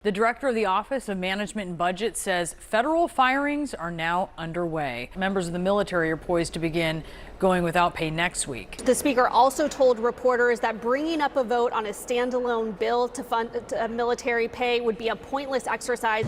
The director of the Office of Management and Budget says federal firings are now underway. Members of the military are poised to begin going without pay next week. The speaker also told reporters that bringing up a vote on a standalone bill to fund military pay would be a pointless exercise.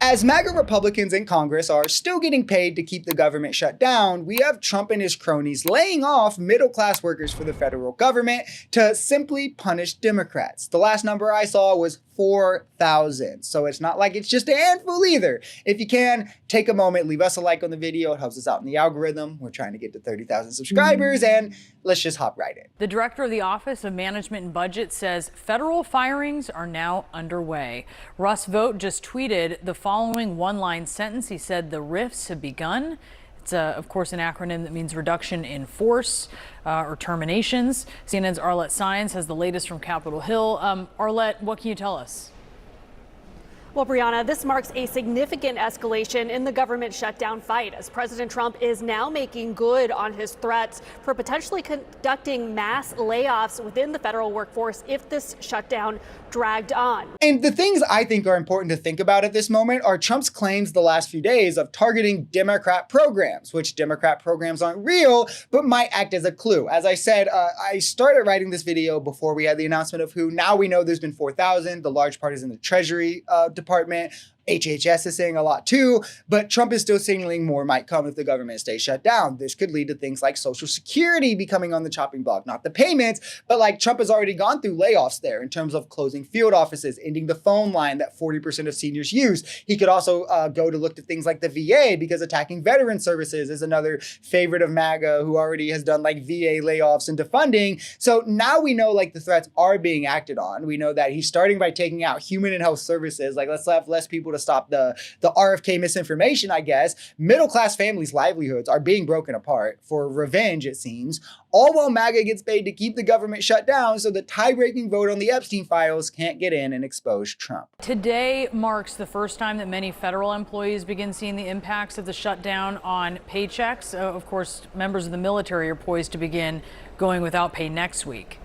As MAGA Republicans in Congress are still getting paid to keep the government shut down, we have Trump and his cronies laying off middle-class workers for the federal government to simply punish Democrats. The last number I saw was 4,000. So it's not like it's just a handful either. If you can, take a moment, leave us a like on the video. It helps us out in the algorithm. We're trying to get to 30,000 subscribers, and let's just hop right in. The director of the Office of Management and Budget says federal firings are now underway. Russ Vought just tweeted the following one-line sentence. He said the rifts have begun. It's, of course, an acronym that means reduction in force or terminations. CNN's Arlette Saenz has the latest from Capitol Hill. Arlette, what can you tell us? Well, Brianna, this marks a significant escalation in the government shutdown fight as President Trump is now making good on his threats for potentially conducting mass layoffs within the federal workforce if this shutdown dragged on. And the things I think are important to think about at this moment are Trump's claims the last few days of targeting Democrat programs, which Democrat programs aren't real, but might act as a clue. As I said, I started writing this video before we had the announcement of who. Now we know there's been 4,000. The large part is in the Treasury Department. HHS is saying a lot too, but Trump is still signaling more might come if the government stays shut down. This could lead to things like Social Security becoming on the chopping block, not the payments, but like Trump has already gone through layoffs there in terms of closing field offices, ending the phone line that 40% of seniors use. He could also go to look to things like the VA because attacking veteran services is another favorite of MAGA who already has done like VA layoffs and defunding. So now we know like the threats are being acted on. We know that he's starting by taking out human and health services. Like let's have less people to stop the RFK misinformation, I guess. Middle-class families' livelihoods are being broken apart for revenge, it seems, all while MAGA gets paid to keep the government shut down so the tie-breaking vote on the Epstein files can't get in and expose Trump. Today marks the first time that many federal employees begin seeing the impacts of the shutdown on paychecks. Of course, members of the military are poised to begin going without pay next week.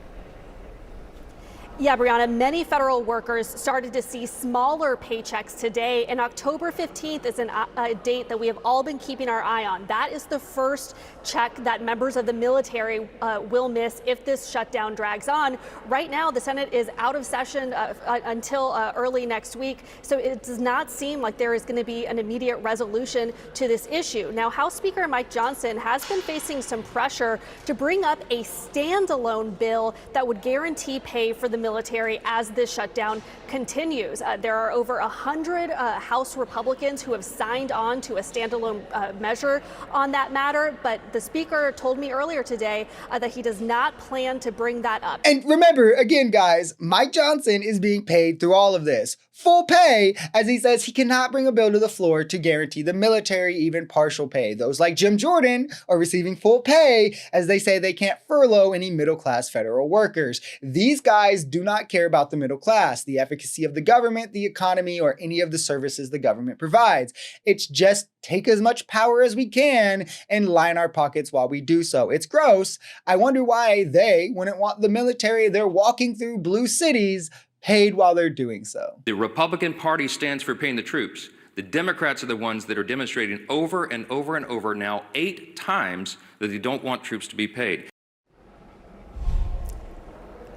Yeah, Brianna, many federal workers started to see smaller paychecks today, and October 15th is a date that we have all been keeping our eye on. That is the first check that members of the military will miss if this shutdown drags on. Right now, the Senate is out of session until early next week, so it does not seem like there is going to be an immediate resolution to this issue. Now, House Speaker Mike Johnson has been facing some pressure to bring up a standalone bill that would guarantee pay for the military as this shutdown continues. There are over 100 House Republicans who have signed on to a standalone measure on that matter, but the speaker told me earlier today that he does not plan to bring that up. And remember, again, guys, Mike Johnson is being paid through all of this. Full pay, as he says he cannot bring a bill to the floor to guarantee the military even partial pay. Those like Jim Jordan are receiving full pay as they say they can't furlough any middle-class federal workers. These guys do not care about the middle class, the efficacy of the government, the economy, or any of the services the government provides. It's just take as much power as we can and line our pockets while we do so. It's gross. I wonder why they wouldn't want the military they're walking through blue cities paid while they're doing so. The Republican Party stands for paying the troops. The Democrats are the ones that are demonstrating over and over and over now 8 times that they don't want troops to be paid.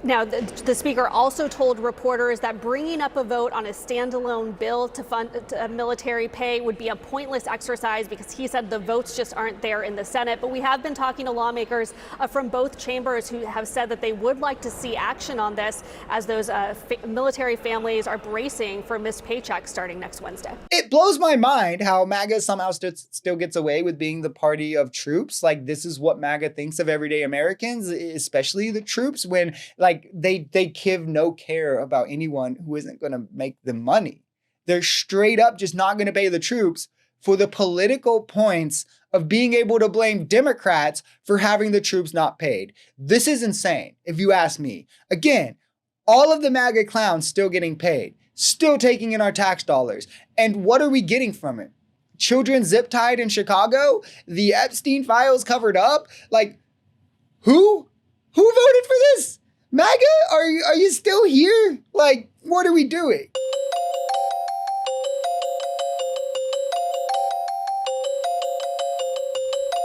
Now, the speaker also told reporters that bringing up a vote on a standalone bill to fund military pay would be a pointless exercise because he said the votes just aren't there in the Senate. But we have been talking to lawmakers from both chambers who have said that they would like to see action on this as those military families are bracing for missed paychecks starting next Wednesday. It blows my mind how MAGA somehow still gets away with being the party of troops. Like this is what MAGA thinks of everyday Americans, especially the troops, when like they give no care about anyone who isn't going to make them money. They're straight up just not going to pay the troops for the political points of being able to blame Democrats for having the troops not paid. This is insane, if you ask me. Again, all of the MAGA clowns still getting paid, still taking in our tax dollars. And what are we getting from it? Children zip-tied in Chicago? The Epstein files covered up? Like, who? Who voted for this? MAGA, are you still here? Like, what are we doing?